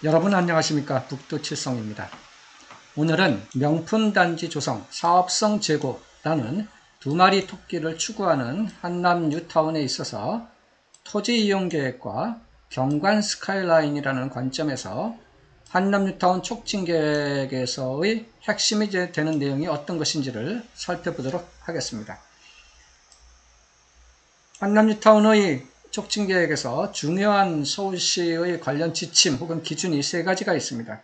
여러분 안녕하십니까. 북두칠성입니다. 오늘은 명품단지 조성 사업성 제고라는 두 마리 토끼를 추구하는 한남 뉴타운에 있어서 토지 이용 계획과 경관 스카이라인이라는 관점에서 한남 뉴타운 촉진 계획에서의 핵심이 되는 내용이 어떤 것인지를 살펴보도록 하겠습니다. 한남 뉴타운의 촉진계획에서 중요한 서울시의 관련 지침 혹은 기준이 세 가지가 있습니다.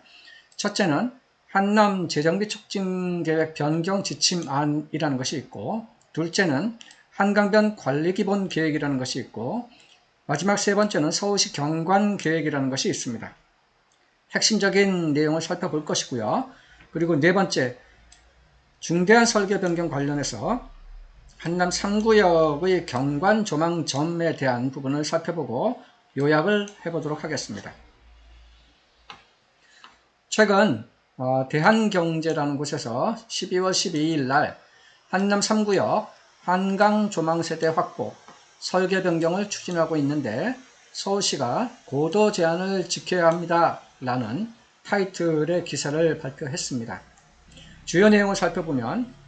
첫째는 한남 재정비 촉진계획 변경 지침안이라는 것이 있고, 둘째는 한강변 관리기본계획이라는 것이 있고, 마지막 세 번째는 서울시 경관계획이라는 것이 있습니다. 핵심적인 내용을 살펴볼 것이고요. 그리고 네 번째, 중대한 설계 변경 관련해서 한남 3구역의 경관 조망점에 대한 부분을 살펴보고 요약을 해보도록 하겠습니다. 최근 대한경제라는 곳에서 12월 12일 날 한남 3구역 한강 조망세대 확보 설계 변경을 추진하고 있는데 서울시가 고도 제한을 지켜야 합니다 라는 타이틀의 기사를 발표했습니다. 주요 내용을 살펴보면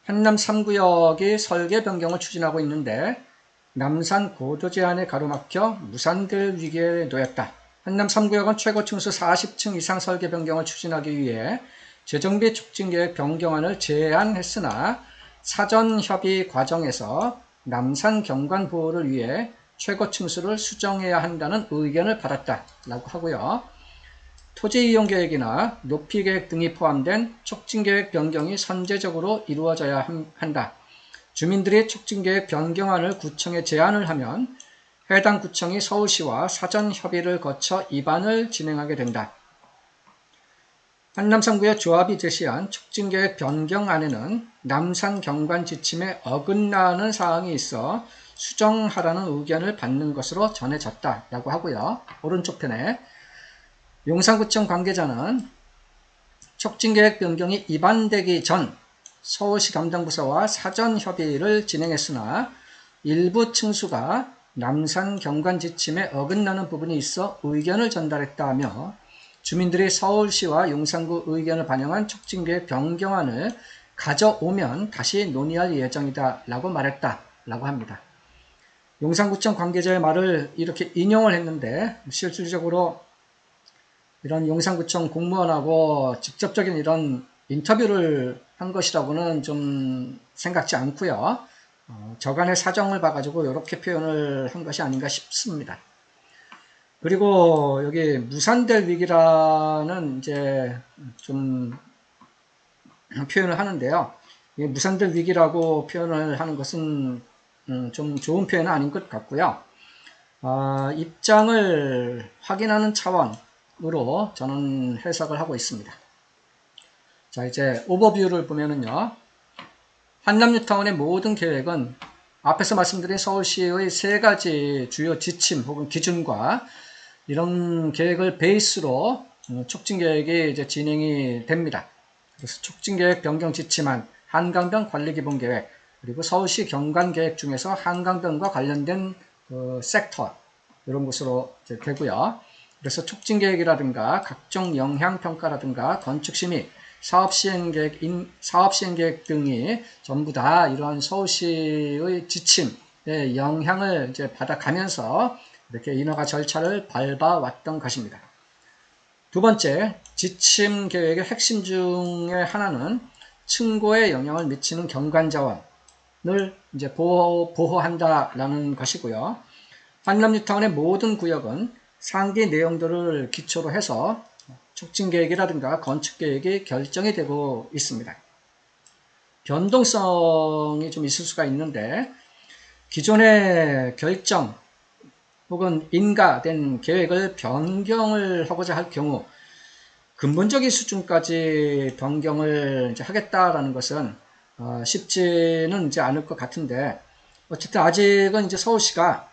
한남 3구역이 설계 변경을 추진하고 있는데 남산 고도 제한에 가로막혀 무산될 위기에 놓였다. 한남 3구역은 최고 층수 40층 이상 설계 변경을 추진하기 위해 재정비 촉진계획 변경안을 제안했으나 사전 협의 과정에서 남산 경관 보호를 위해 최고 층수를 수정해야 한다는 의견을 받았다라고 하고요. 토지 이용 계획이나 높이 계획 등이 포함된 촉진 계획 변경이 선제적으로 이루어져야 한다. 주민들이 촉진 계획 변경안을 구청에 제안을 하면 해당 구청이 서울시와 사전 협의를 거쳐 입안을 진행하게 된다. 한남 3구역 조합이 제시한 촉진 계획 변경안에는 남산 경관 지침에 어긋나는 사항이 있어 수정하라는 의견을 받는 것으로 전해졌다라고 하고요. 오른쪽 편에 용산구청 관계자는 촉진계획 변경이 입안되기 전 서울시 담당부서와 사전 협의를 진행했으나 일부 층수가 남산 경관 지침에 어긋나는 부분이 있어 의견을 전달했다며 주민들이 서울시와 용산구 의견을 반영한 촉진계획 변경안을 가져오면 다시 논의할 예정이다 라고 말했다라고 합니다. 용산구청 관계자의 말을 이렇게 인용을 했는데 실질적으로 이런 용산구청 공무원하고 직접적인 이런 인터뷰를 한 것이라고는 좀 생각지 않고요. 저간의 사정을 봐가지고 이렇게 표현을 한 것이 아닌가 싶습니다. 그리고 여기 무산될 위기라는 이제 좀 표현을 하는데요. 무산될 위기라고 표현을 하는 것은 좀 좋은 표현은 아닌 것 같고요. 입장을 확인하는 차원으로 저는 해석을 하고 있습니다. 자, 이제 오버뷰를 보면은요. 한남 뉴타운의 모든 계획은 앞에서 말씀드린 서울시의 세 가지 주요 지침 혹은 기준과 이런 계획을 베이스로 촉진 계획이 이제 진행이 됩니다. 그래서 촉진 계획 변경 지침안, 한강변 관리기본 계획, 그리고 서울시 경관 계획 중에서 한강변과 관련된 섹터 이런 것으로 되고요. 그래서 촉진 계획이라든가 각종 영향 평가라든가 건축 심의, 사업 시행 계획 등이 전부 다 이러한 서울시의 지침의 영향을 이제 받아가면서 이렇게 인허가 절차를 밟아왔던 것입니다. 두 번째, 지침 계획의 핵심 중에 하나는 층고에 영향을 미치는 경관 자원을 이제 보호한다라는 것이고요. 한남 뉴타운의 모든 구역은 상기 내용들을 기초로 해서 촉진 계획이라든가 건축 계획이 결정이 되고 있습니다. 변동성이 좀 있을 수가 있는데 기존의 결정 혹은 인가된 계획을 변경을 하고자 할 경우 근본적인 수준까지 변경을 이제 하겠다라는 것은 쉽지는 이제 않을 것 같은데 어쨌든 아직은 이제 서울시가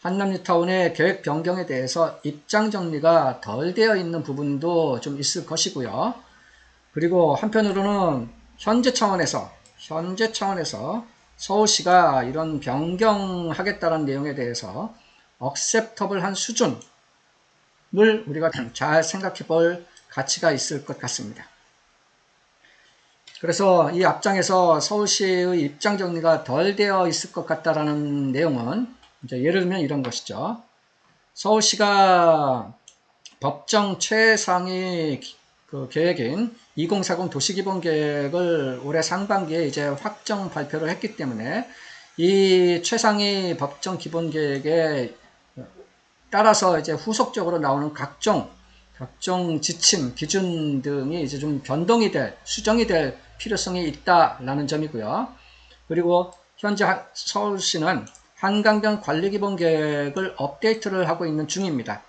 한남 뉴타운의 계획 변경에 대해서 입장 정리가 덜 되어 있는 부분도 좀 있을 것이고요. 그리고 한편으로는 현재 차원에서 서울시가 이런 변경하겠다는 내용에 대해서 억셉터블한 수준이 우리가 잘 생각해 볼 가치가 있을 것 같습니다. 그래서 이 앞장에서 서울시의 입장 정리가 덜 되어 있을 것 같다라는 내용은 이제 예를 들면 이런 것이죠. 서울시가 법정 최상위 그 계획인 2040 도시기본계획을 올해 상반기에 이제 확정 발표를 했기 때문에 이 최상위 법정 기본계획에 따라서 이제 후속적으로 나오는 각종 지침, 기준 등이 이제 좀 수정이 될 필요성이 있다라는 점이고요. 그리고 현재 서울시는 한강변 관리기본계획을 업데이트를 하고 있는 중입니다.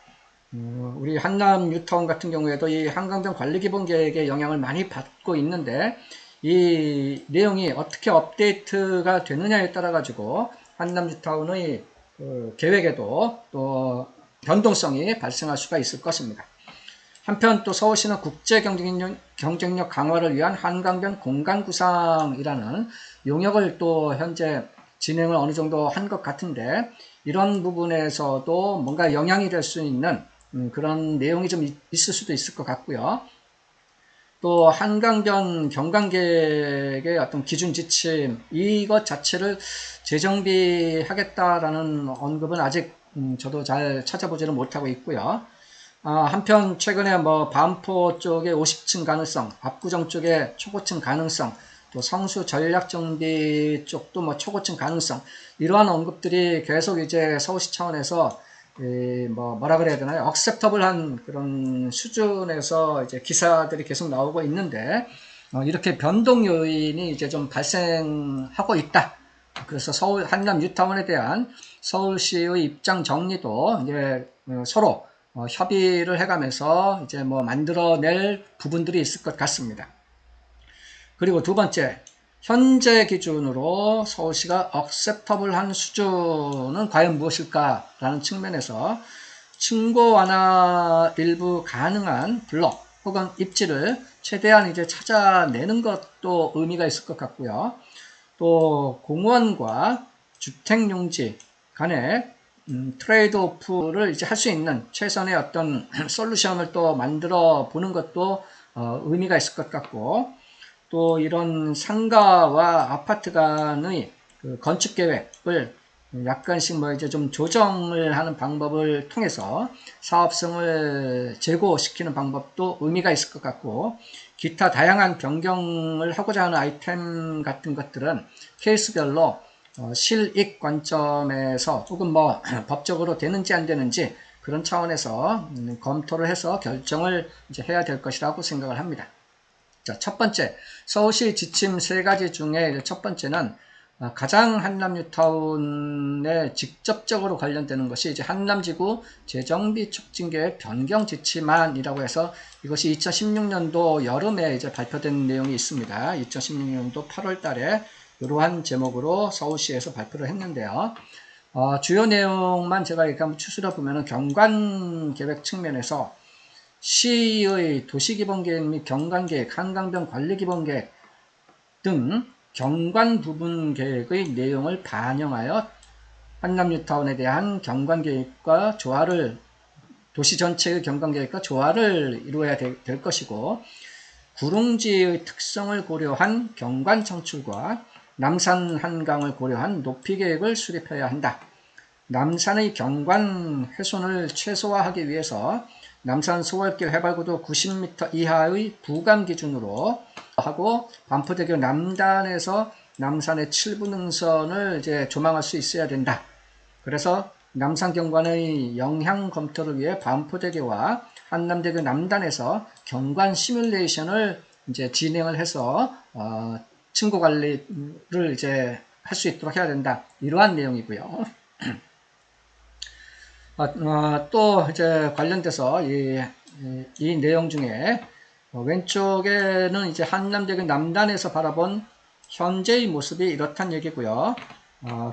우리 한남 뉴타운 같은 경우에도 이 한강변 관리기본계획의 영향을 많이 받고 있는데 이 내용이 어떻게 업데이트가 되느냐에 따라 가지고 한남 뉴타운의 계획에도 또 변동성이 발생할 수가 있을 것입니다. 한편 또 서울시는 국제 경쟁력 강화를 위한 한강변 공간구상이라는 용역을 또 현재 진행을 어느 정도 한 것 같은데 이런 부분에서도 뭔가 영향이 될 수 있는 그런 내용이 좀 있을 수도 있을 것 같고요. 또 한강변 경관계획의 어떤 기준 지침 이것 자체를 재정비하겠다라는 언급은 아직 저도 잘 찾아보지는 못하고 있고요. 한편 최근에 뭐 반포 쪽에 50층 가능성, 압구정 쪽에 초고층 가능성, 또 성수 전략정비 쪽도 뭐 초고층 가능성 이러한 언급들이 계속 이제 서울시 차원에서 뭐라 그래야 되나요? 억셉터블한 그런 수준에서 이제 기사들이 계속 나오고 있는데 이렇게 변동 요인이 이제 좀 발생하고 있다. 그래서 서울 한남 뉴타운에 대한 서울시의 입장 정리도 이제 서로 협의를 해가면서 이제 뭐 만들어낼 부분들이 있을 것 같습니다. 그리고 두 번째, 현재 기준으로 서울시가 억셉터블한 수준은 과연 무엇일까라는 측면에서 층고 완화 일부 가능한 블록 혹은 입지를 최대한 이제 찾아내는 것도 의미가 있을 것 같고요. 또 공원과 주택용지 간의 트레이드 오프를 이제 할 수 있는 최선의 어떤 솔루션을 또 만들어 보는 것도 의미가 있을 것 같고 또 이런 상가와 아파트 간의 그 건축 계획을 약간씩 뭐 이제 좀 조정을 하는 방법을 통해서 사업성을 제고시키는 방법도 의미가 있을 것 같고 기타 다양한 변경을 하고자 하는 아이템 같은 것들은 케이스별로 실익 관점에서 혹은 뭐 법적으로 되는지 안 되는지 그런 차원에서 검토를 해서 결정을 이제 해야 될 것이라고 생각을 합니다. 자, 첫 번째, 서울시 지침 세 가지 중에 첫 번째는 가장 한남 뉴타운에 직접적으로 관련되는 것이 이제 한남지구 재정비 촉진계획 변경 지침안이라고 해서 이것이 2016년도 여름에 이제 발표된 내용이 있습니다. 2016년도 8월 달에 이러한 제목으로 서울시에서 발표를 했는데요. 주요 내용만 제가 이렇게 한번 추스려 보면은 경관계획 측면에서 시의 도시기본계획 및 경관계획, 한강변 관리기본계획 등 경관 부분 계획의 내용을 반영하여 한남 뉴타운에 대한 경관계획과 조화를 도시 전체의 경관계획과 조화를 이루어야 될 것이고 구릉지의 특성을 고려한 경관 창출과 남산 한강을 고려한 높이 계획을 수립해야 한다. 남산의 경관 훼손을 최소화하기 위해서 남산 소월길 해발고도 90m 이하의 부감 기준으로 하고 반포대교 남단에서 남산의 7부 능선을 이제 조망할 수 있어야 된다. 그래서 남산 경관의 영향 검토를 위해 반포대교와 한남대교 남단에서 경관 시뮬레이션을 이제 진행을 해서 층고 관리를 이제 할 수 있도록 해야 된다. 이러한 내용이고요. 또 이제 관련돼서 이 내용 중에 왼쪽에는 이제 한남대교 남단에서 바라본 현재의 모습이 이렇단 얘기고요.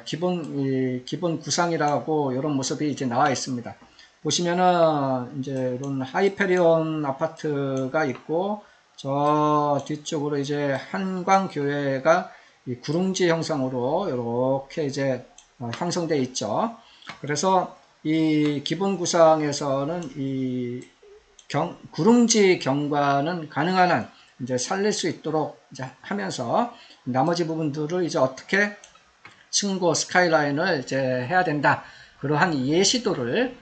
기본 구상이라고 이런 모습이 이제 나와 있습니다. 보시면은 이제 이런 하이페리온 아파트가 있고 저 뒤쪽으로 이제 한광교회가 이 구릉지 형상으로 이렇게 이제 형성되어 있죠. 그래서 이 기본 구상에서는 이 구릉지 경관은 가능한 한 이제 살릴 수 있도록 이제 하면서 나머지 부분들을 이제 어떻게 층고 스카이라인을 이제 해야 된다. 그러한 예시도를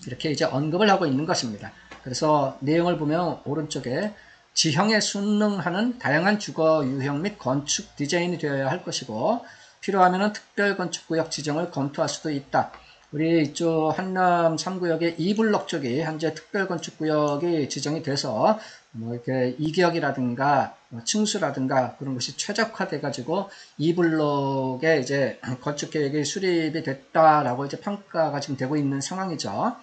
이렇게 이제 언급을 하고 있는 것입니다. 그래서 내용을 보면 오른쪽에 지형에 순응하는 다양한 주거 유형 및 건축 디자인이 되어야 할 것이고 필요하면 특별 건축구역 지정을 검토할 수도 있다. 우리 이쪽 한남 3구역의 2블럭 쪽이 현재 특별 건축구역이 지정이 돼서 뭐 이렇게 이기역이라든가 층수라든가 그런 것이 최적화돼 가지고 2블럭에 이제 건축 계획이 수립이 됐다라고 이제 평가가 지금 되고 있는 상황이죠.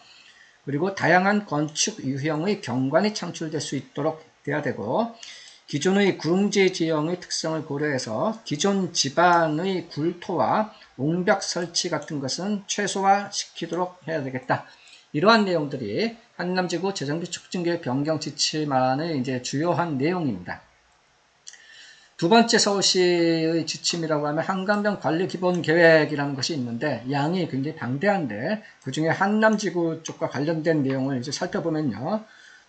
그리고 다양한 건축 유형의 경관이 창출될 수 있도록 돼야 되고 기존의 구릉지 지형의 특성을 고려해서 기존 지반의 굴토와 옹벽 설치 같은 것은 최소화시키도록 해야 되겠다. 이러한 내용들이 한남지구 재정비 촉진계획 변경 지침안의 이제 주요한 내용입니다. 두 번째 서울시의 지침이라고 하면 한강변 관리 기본 계획이라는 것이 있는데 양이 굉장히 방대한데 그 중에 한남지구 쪽과 관련된 내용을 이제 살펴보면요.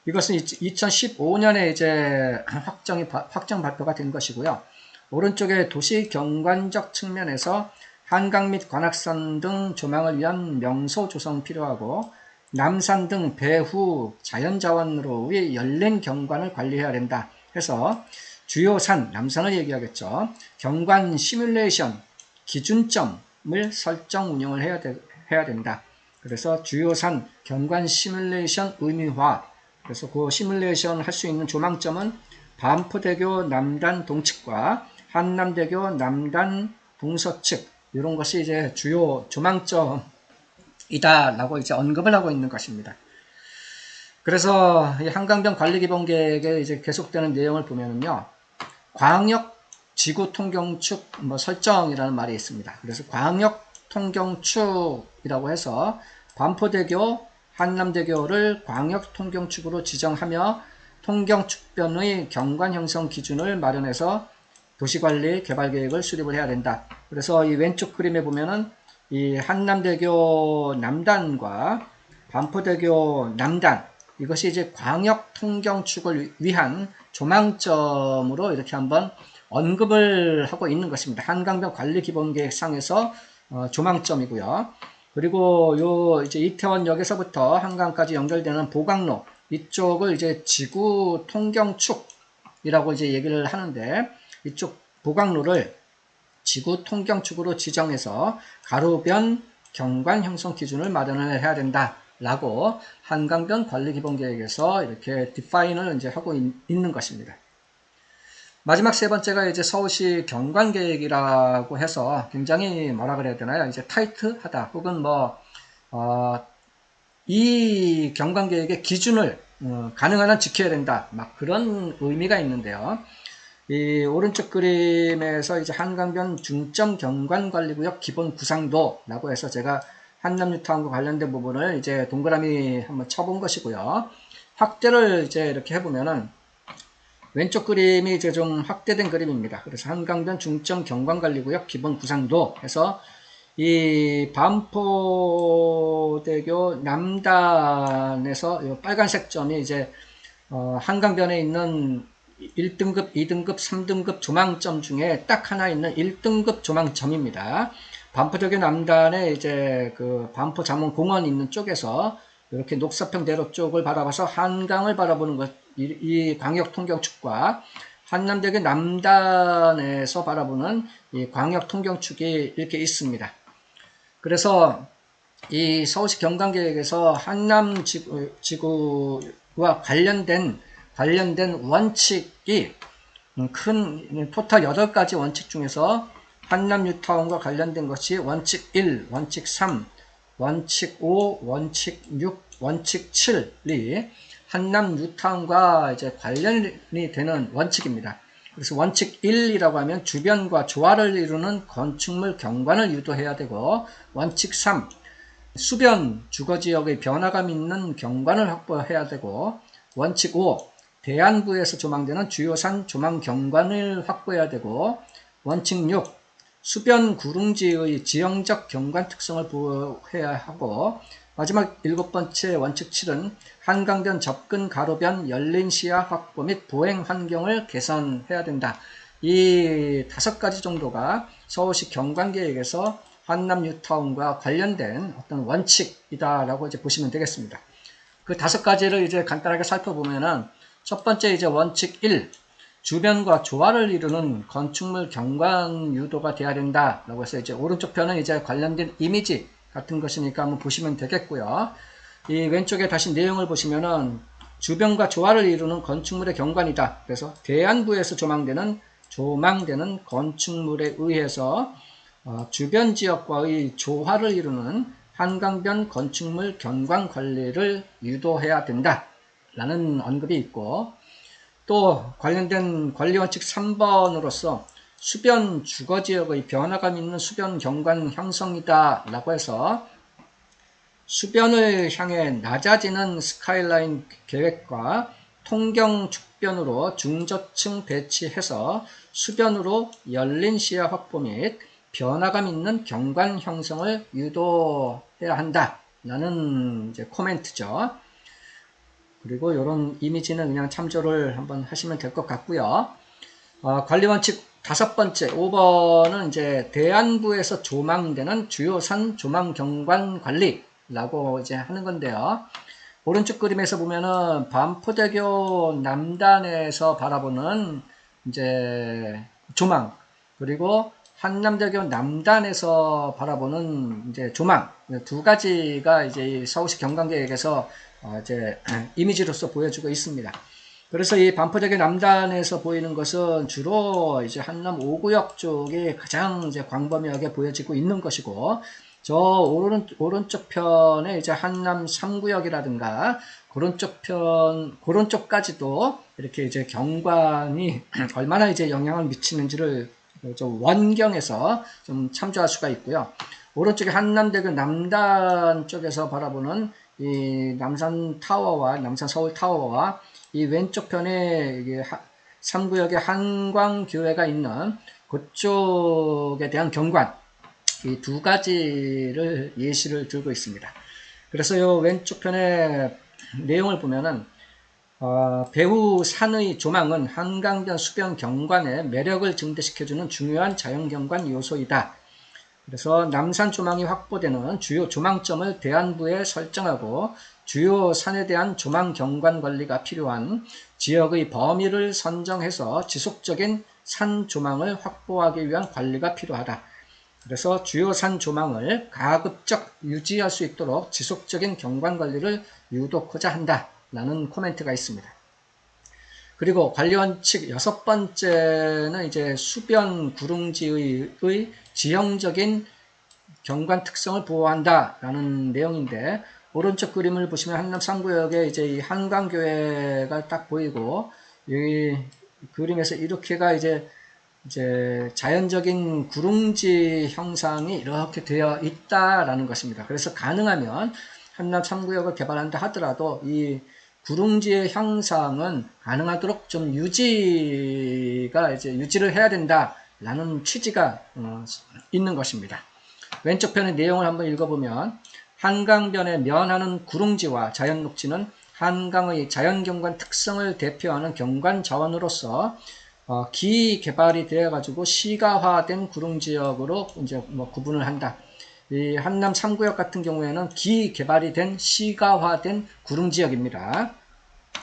이것은 2015년에 이제 확정 발표가 된 것이고요. 오른쪽에 도시 경관적 측면에서 한강 및 관악산 등 조망을 위한 명소 조성 필요하고 남산 등 배후 자연자원으로의 열린 경관을 관리해야 된다 해서 주요 산, 남산을 얘기하겠죠. 경관 시뮬레이션 기준점을 설정 운영을 해야 된다. 그래서 주요 산 경관 시뮬레이션 의미화. 그래서 그 시뮬레이션 할 수 있는 조망점은 반포대교 남단 동측과 한남대교 남단 동서측 이런 것이 이제 주요 조망점이다라고 이제 언급을 하고 있는 것입니다. 그래서 이 한강변 관리기본계획에 이제 계속되는 내용을 보면은요, 광역 지구 통경축 설정이라는 말이 있습니다. 그래서 광역 통경축이라고 해서 반포대교, 한남대교를 광역 통경축으로 지정하며 통경축변의 경관 형성 기준을 마련해서 도시관리 개발계획을 수립을 해야 된다. 그래서 이 왼쪽 그림에 보면은 이 한남대교 남단과 반포대교 남단 이것이 이제 광역 통경축을 위한 조망점으로 이렇게 한번 언급을 하고 있는 것입니다. 한강변 관리기본계획상에서 조망점이고요. 그리고 요 이제 이태원역에서부터 한강까지 연결되는 보강로 이쪽을 이제 지구 통경축이라고 이제 얘기를 하는데 이쪽 보강로를 지구 통경축으로 지정해서 가로변 경관 형성 기준을 마련을 해야 된다. 라고 한강변 관리기본계획에서 이렇게 디파인을 이제 하고 있는 것입니다. 마지막 세 번째가 이제 서울시 경관계획이라고 해서 굉장히 뭐라 그래야 되나요? 이제 타이트하다 혹은 이 경관계획의 기준을 가능한 한 지켜야 된다. 막 그런 의미가 있는데요. 이 오른쪽 그림에서 이제 한강변 중점 경관관리구역 기본 구상도라고 해서 제가 한남뉴타운과 관련된 부분을 이제 동그라미 한번 쳐본 것이고요. 확대를 이제 이렇게 해보면은 왼쪽 그림이 이제 좀 확대된 그림입니다. 그래서 한강변 중점 경관관리구역 기본 구상도 해서 이 반포대교 남단에서 이 빨간색 점이 이제 한강변에 있는 1등급, 2등급, 3등급 조망점 중에 딱 하나 있는 1등급 조망점입니다. 반포대교 남단에 이제 그 반포자문공원 있는 쪽에서 이렇게 녹사평 대로 쪽을 바라봐서 한강을 바라보는 것, 이 광역통경축과 한남대교 남단에서 바라보는 이 광역통경축이 이렇게 있습니다. 그래서 이 서울시 경관계획에서 한남지구와 관련된 원칙이 큰 토탈 8가지 원칙 중에서 한남뉴타운과 관련된 것이 원칙 1, 원칙 3, 원칙 5, 원칙 6, 원칙 7이 한남뉴타운과 이제 관련이 되는 원칙입니다. 그래서 원칙 1이라고 하면 주변과 조화를 이루는 건축물 경관을 유도해야 되고, 원칙 3, 수변 주거지역의 변화감 있는 경관을 확보해야 되고, 원칙 5, 대안부에서 조망되는 주요산 조망 경관을 확보해야 되고, 원칙 6, 수변 구릉지의 지형적 경관 특성을 보호해야 하고, 마지막 7번째 원칙 7은 한강변 접근 가로변 열린 시야 확보 및 보행 환경을 개선해야 된다. 이 5가지 정도가 서울시 경관계획에서 한남 뉴타운과 관련된 어떤 원칙이다라고 이제 보시면 되겠습니다. 그 5가지를 이제 간단하게 살펴보면은 첫 번째 이제 원칙 1. 주변과 조화를 이루는 건축물 경관 유도가 돼야 된다라고 해서 이제 오른쪽 편은 이제 관련된 이미지 같은 것이니까 한번 보시면 되겠고요. 이 왼쪽에 다시 내용을 보시면은 주변과 조화를 이루는 건축물의 경관이다. 그래서 대안부에서 조망되는 건축물에 의해서 주변 지역과의 조화를 이루는 한강변 건축물 경관 관리를 유도해야 된다. 라는 언급이 있고, 또 관련된 관리원칙 3번으로서 수변 주거지역의 변화감 있는 수변 경관 형성이다 라고 해서 수변을 향해 낮아지는 스카이라인 계획과 통경 축변으로 중저층 배치해서 수변으로 열린 시야 확보 및 변화감 있는 경관 형성을 유도해야 한다 라는 이제 코멘트죠. 그리고 이런 이미지는 그냥 참조를 한번 하시면 될 것 같고요. 관리원칙 5번째, 5번은 이제 대안부에서 조망되는 주요산 조망 경관 관리라고 이제 하는 건데요. 오른쪽 그림에서 보면은 반포대교 남단에서 바라보는 이제 조망, 그리고 한남대교 남단에서 바라보는 이제 조망, 2가지가 이제 서울시 경관계획에서 이제 이미지로서 보여주고 있습니다. 그래서 이 반포대교 남단에서 보이는 것은 주로 이제 한남 5구역 쪽이 가장 이제 광범위하게 보여지고 있는 것이고, 저 오른쪽 편에 이제 한남 3구역이라든가 그런 쪽까지도 이렇게 이제 경관이 얼마나 이제 영향을 미치는지를 좀 원경에서 좀 참조할 수가 있고요. 오른쪽에 한남대교 남단 쪽에서 바라보는 이 남산 타워와 남산 서울 타워와 이 왼쪽 편에 3구역에 한광교회가 있는 그쪽에 대한 경관, 이 2가지를 예시를 들고 있습니다. 그래서 이 왼쪽 편의 내용을 보면은 배후 산의 조망은 한강변 수변 경관의 매력을 증대시켜주는 중요한 자연경관 요소이다. 그래서 남산 조망이 확보되는 주요 조망점을 대안부에 설정하고 주요 산에 대한 조망 경관 관리가 필요한 지역의 범위를 선정해서 지속적인 산 조망을 확보하기 위한 관리가 필요하다. 그래서 주요 산 조망을 가급적 유지할 수 있도록 지속적인 경관 관리를 유도하고자 한다. 라는 코멘트가 있습니다. 그리고 관리원칙 6번째는 이제 수변 구릉지의 지형적인 경관 특성을 보호한다 라는 내용인데, 오른쪽 그림을 보시면 한남 3구역에 이제 이 한강교회가 딱 보이고, 이 그림에서 이렇게가 이제 자연적인 구릉지 형상이 이렇게 되어 있다라는 것입니다. 그래서 가능하면 한남 3구역을 개발한다 하더라도 이 구릉지의 형상은 가능하도록 좀 유지를 해야 된다라는 취지가 있는 것입니다. 왼쪽 편의 내용을 한번 읽어보면, 한강변에 면하는 구릉지와 자연녹지는 한강의 자연경관 특성을 대표하는 경관 자원으로서 기개발이 되어가지고 시가화된 구릉지역으로 이제 구분을 한다. 이 한남 3구역 같은 경우에는 기개발이 된 시가화된 구릉지역입니다.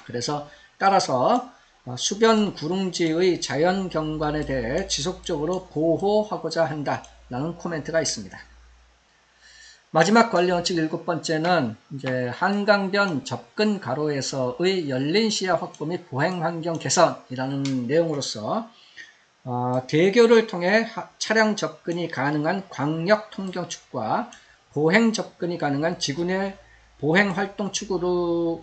그래서 따라서 수변 구릉지의 자연경관에 대해 지속적으로 보호하고자 한다라는 코멘트가 있습니다. 마지막 관리원칙 7번째는 이제 한강변 접근 가로에서의 열린 시야 확보 및 보행 환경 개선이라는 내용으로서 대교를 통해 차량 접근이 가능한 광역 통경축과 보행 접근이 가능한 지구내 보행 활동 축으로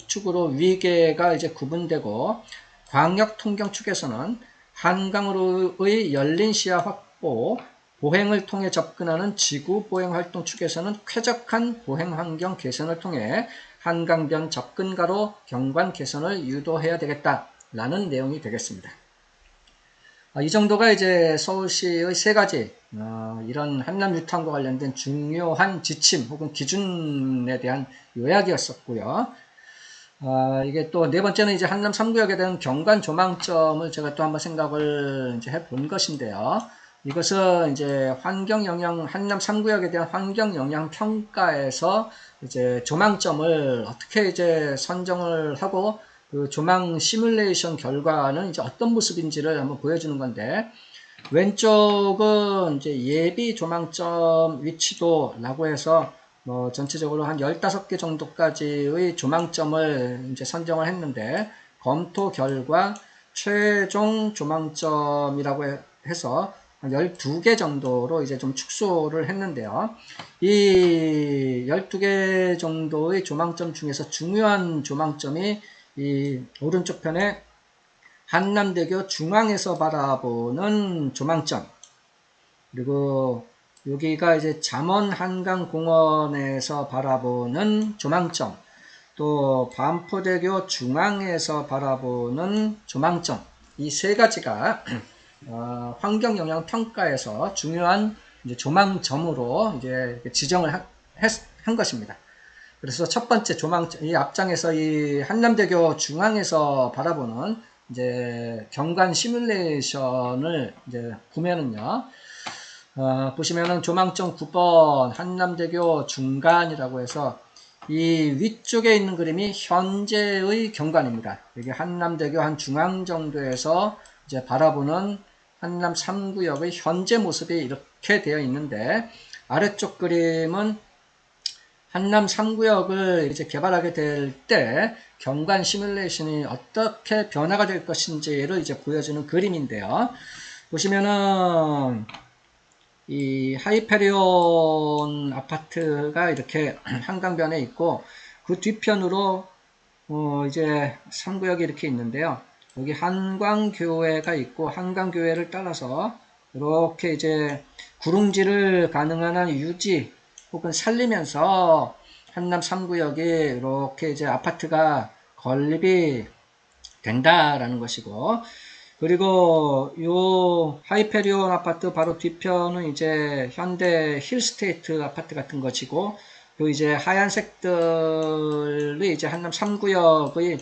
위계가 이제 구분되고, 광역 통경축에서는 한강으로의 열린 시야 확보, 보행을 통해 접근하는 지구 보행 활동 축에서는 쾌적한 보행 환경 개선을 통해 한강변 접근가로 경관 개선을 유도해야 되겠다라는 내용이 되겠습니다. 이 정도가 이제 서울시의 세 가지 이런 한남 유탕과 관련된 중요한 지침 혹은 기준에 대한 요약이었었고요. 이게 또 네 번째는 이제 한남 3구역에 대한 경관 조망점을 제가 또 한번 생각을 이제 해본 것인데요. 이것은 이제 한남 3구역에 대한 환경 영향 평가에서 이제 조망점을 어떻게 이제 선정을 하고 그 조망 시뮬레이션 결과는 이제 어떤 모습인지를 한번 보여주는 건데, 왼쪽은 이제 예비 조망점 위치도라고 해서 전체적으로 한 15개 정도까지의 조망점을 이제 선정을 했는데, 검토 결과 최종 조망점이라고 해서 한 12개 정도로 이제 좀 축소를 했는데요. 이 12개 정도의 조망점 중에서 중요한 조망점이 이 오른쪽 편에 한남대교 중앙에서 바라보는 조망점, 그리고 여기가 이제 잠원 한강공원에서 바라보는 조망점, 또 반포대교 중앙에서 바라보는 조망점, 이 세 가지가 환경영향 평가에서 중요한 이제 조망점으로 이제 지정을 한 것입니다. 그래서 첫 번째 조망점, 이 앞장에서 이 한남대교 중앙에서 바라보는 이제 경관 시뮬레이션을 이제 보면은요, 보시면은 조망점 9번 한남대교 중간이라고 해서 이 위쪽에 있는 그림이 현재의 경관입니다. 여기 한남대교 한 중앙 정도에서 이제 바라보는 한남 3구역의 현재 모습이 이렇게 되어 있는데, 아래쪽 그림은 한남 3구역을 이제 개발하게 될 때 경관 시뮬레이션이 어떻게 변화가 될 것인지를 이제 보여주는 그림인데요. 보시면은 이 하이페리온 아파트가 이렇게 한강변에 있고, 그 뒤편으로 이제 3구역이 이렇게 있는데요. 여기 한광교회가 있고, 한강교회를 따라서 이렇게 이제 구릉지를 가능한 한 유지 혹은 살리면서 한남 3구역이 이렇게 이제 아파트가 건립이 된다라는 것이고, 그리고 요 하이페리온 아파트 바로 뒤편은 이제 현대 힐스테이트 아파트 같은 것이고, 그 이제 하얀색들이 이제 한남 3구역의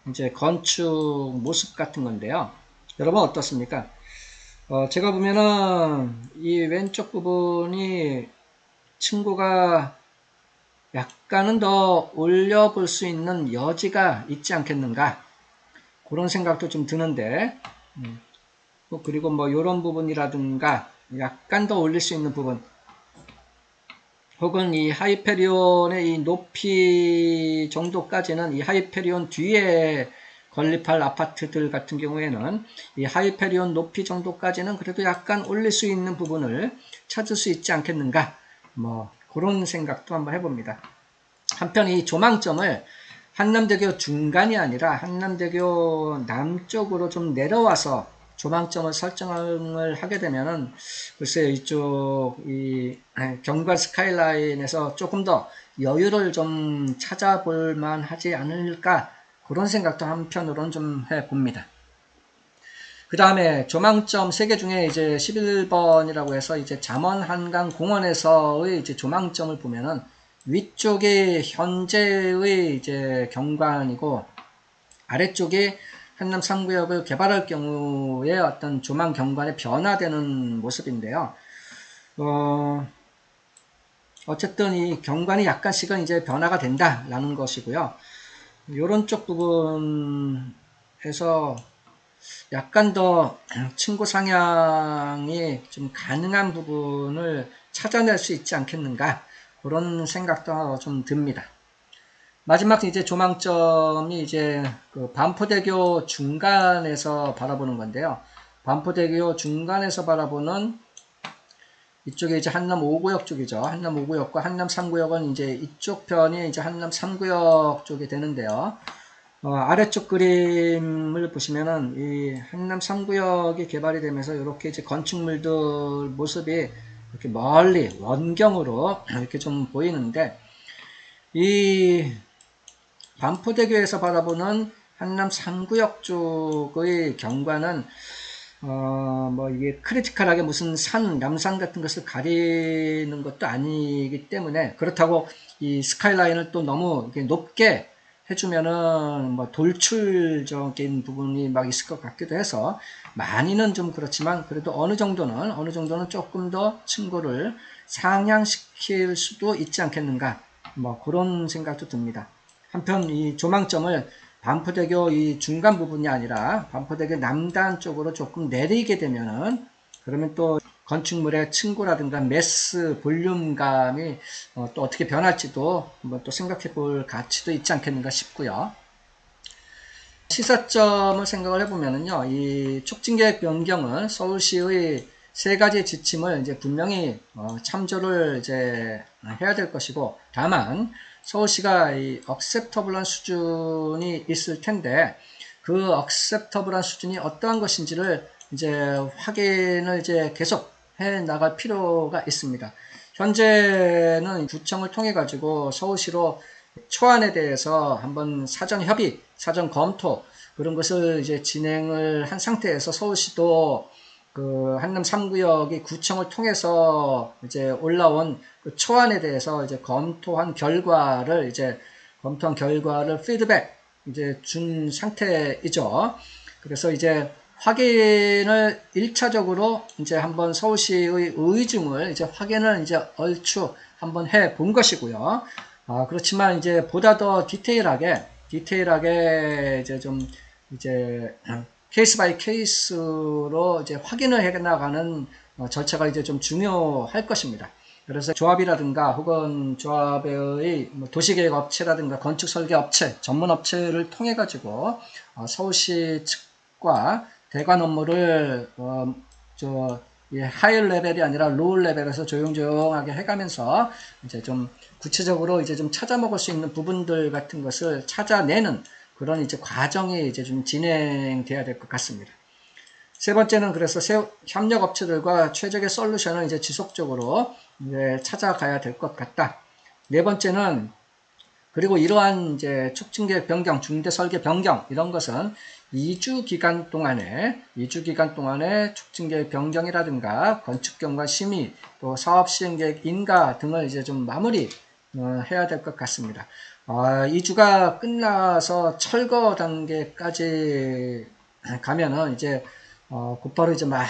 이제 건축 모습 같은 건데요. 여러분 어떻습니까? 제가 보면은 이 왼쪽 부분이 층고가 약간은 더 올려볼 수 있는 여지가 있지 않겠는가, 그런 생각도 좀 드는데, 그리고 뭐 이런 부분이라든가 약간 더 올릴 수 있는 부분, 혹은 이 하이페리온의 이 높이 정도까지는 이 하이페리온 뒤에 건립할 아파트들 같은 경우에는 이 하이페리온 높이 정도까지는 그래도 약간 올릴 수 있는 부분을 찾을 수 있지 않겠는가, 뭐 그런 생각도 한번 해봅니다. 한편 이 조망점을 한남대교 중간이 아니라 한남대교 남쪽으로 좀 내려와서 조망점을 설정을 하게 되면은 글쎄요, 이쪽 이 경관 스카이라인에서 조금 더 여유를 좀 찾아볼 만하지 않을까, 그런 생각도 한편으로는 좀 해봅니다. 그 다음에 조망점 3개 중에 이제 11번이라고 해서 이제 잠원 한강 공원에서의 이제 조망점을 보면은 위쪽이 현재의 이제 경관이고, 아래쪽이 한남 3구역을 개발할 경우에 어떤 조망 경관이 변화되는 모습인데요. 어쨌든 이 경관이 약간씩은 이제 변화가 된다라는 것이고요. 요런 쪽 부분에서 약간 더 층고 상향이 좀 가능한 부분을 찾아낼 수 있지 않겠는가, 그런 생각도 좀 듭니다. 마지막 이제 조망점이 이제 그 반포대교 중간에서 바라보는 건데요. 반포대교 중간에서 바라보는 이쪽에 이제 한남 5구역 쪽이죠. 한남 5구역과 한남 3구역은 이제 이쪽 편이 이제 한남 3구역 쪽이 되는데요. 아래쪽 그림을 보시면은 이 한남 3구역이 개발이 되면서 이렇게 이제 건축물들 모습이 이렇게 멀리 원경으로 이렇게 좀 보이는데, 이 반포대교에서 바라보는 한남 3구역 쪽의 경관은 뭐 이게 크리티컬하게 무슨 산, 남산 같은 것을 가리는 것도 아니기 때문에, 그렇다고 이 스카이라인을 또 너무 높게 해주면은 뭐 돌출적인 부분이 막 있을 것 같기도 해서, 많이는 좀 그렇지만 그래도 어느 정도는 조금 더 층고를 상향시킬 수도 있지 않겠는가, 뭐 그런 생각도 듭니다. 한편 이 조망점을 반포대교 이 중간 부분이 아니라 반포대교 남단 쪽으로 조금 내리게 되면은, 그러면 또 건축물의 층고라든가 매스 볼륨감이 또 어떻게 변할지도 한번 또 생각해 볼 가치도 있지 않겠는가 싶고요. 시사점을 생각을 해보면은요, 이 촉진계획 변경은 서울시의 세 가지 지침을 이제 분명히 참조를 이제 해야 될 것이고, 다만 서울시가 이 acceptable한 수준이 있을 텐데, 그 acceptable한 수준이 어떠한 것인지를 이제 확인을 이제 계속 해 나갈 필요가 있습니다. 현재는 구청을 통해 가지고 서울시로 초안에 대해서 한번 사전 협의, 사전 검토 그런 것을 이제 진행을 한 상태에서 서울시도 그 한남 3구역이 구청을 통해서 이제 올라온 그 초안에 대해서 이제 검토한 결과를 피드백 이제 준 상태이죠. 그래서 이제 확인을 1차적으로 이제 한번 서울시의 의중을 이제 확인을 이제 얼추 한번 해 본 것이고요. 그렇지만 이제 보다 더 디테일하게 이제 좀 이제 케이스 바이 케이스로 이제 확인을 해 나가는 절차가 이제 좀 중요할 것입니다. 그래서 조합이라든가 혹은 조합의 도시계획 업체라든가 건축 설계 업체, 전문 업체를 통해 가지고 서울시 측과 대관 업무를 하이 레벨이 아니라 로우 레벨에서 조용조용하게 해가면서 이제 좀 구체적으로 이제 좀 찾아먹을 수 있는 부분들 같은 것을 찾아내는 그런 이제 과정이 이제 좀 진행돼야 될 것 같습니다. 세 번째는 그래서 협력 업체들과 최적의 솔루션을 이제 지속적으로 이제 찾아가야 될 것 같다. 네 번째는 그리고 이러한 이제 촉진계획 변경, 중대 설계 변경 이런 것은 2주 기간 동안에 촉진계획 변경이라든가 건축경과 심의, 또 사업 시행계획 인가 등을 이제 좀 마무리 해야 될 것 같습니다. 2주가 끝나서 철거 단계까지 가면은 이제 곧바로 이제 막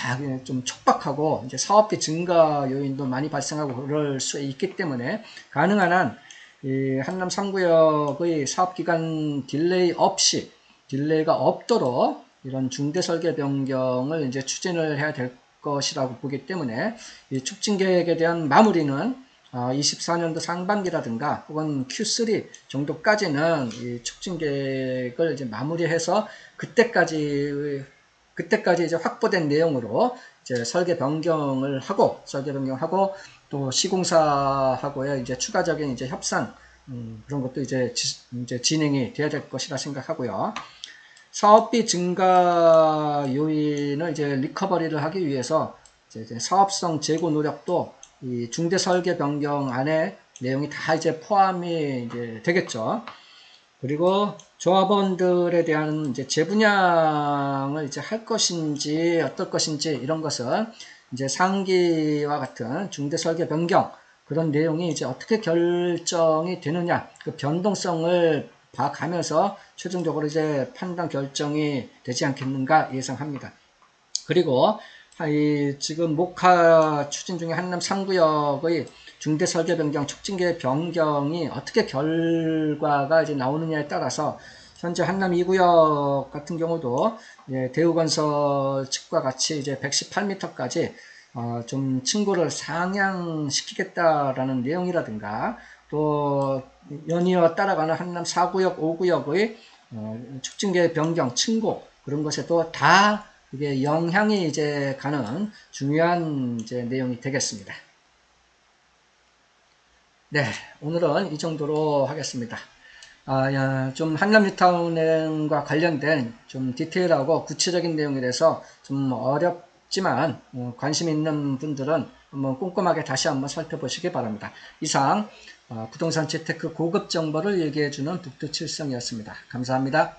좀 촉박하고 이제 사업비 증가 요인도 많이 발생하고 그럴 수 있기 때문에 가능한 한 이 한남 3구역의 사업기간 딜레이가 없도록 이런 중대 설계 변경을 이제 추진을 해야 될 것이라고 보기 때문에 이 촉진 계획에 대한 마무리는 24년도 상반기라든가 혹은 Q3 정도까지는 이 촉진 계획을 이제 마무리해서 그때까지 이제 확보된 내용으로 이제 설계 변경을 하고 또 시공사하고의 이제 추가적인 이제 협상 그런 것도 이제 진행이 돼야 될 것이라 생각하고요. 사업비 증가 요인을 이제 리커버리를 하기 위해서 이제 사업성 재고 노력도 이 중대 설계 변경 안에 내용이 다 이제 포함이 이제 되겠죠. 그리고 조합원들에 대한 이제 재분양을 이제 할 것인지 어떨 것인지 이런 것은 이제 상기와 같은 중대 설계 변경 그런 내용이 이제 어떻게 결정이 되느냐 그 변동성을 봐가면서 최종적으로 이제 판단 결정이 되지 않겠는가 예상합니다. 그리고 지금 목화 추진 중에 한남 3구역의 중대 설계 변경, 촉진계획 변경이 어떻게 결과가 이제 나오느냐에 따라서 현재 한남 2구역 같은 경우도 대우건설 측과 같이 이제 118m까지 좀 층고를 상향시키겠다라는 내용이라든가 또 연이어 따라가는 한남 4구역, 5구역의 촉진계획 변경, 층고 그런 것에도 다 이게 영향이 이제 가는 중요한 이제 내용이 되겠습니다. 네, 오늘은 이 정도로 하겠습니다. 좀 한남 뉴타운과 관련된 좀 디테일하고 구체적인 내용에 대해서 좀 어렵지만 관심 있는 분들은 한번 꼼꼼하게 다시 한번 살펴보시기 바랍니다. 이상 부동산 재테크 고급 정보를 얘기해주는 북두칠성이었습니다. 감사합니다.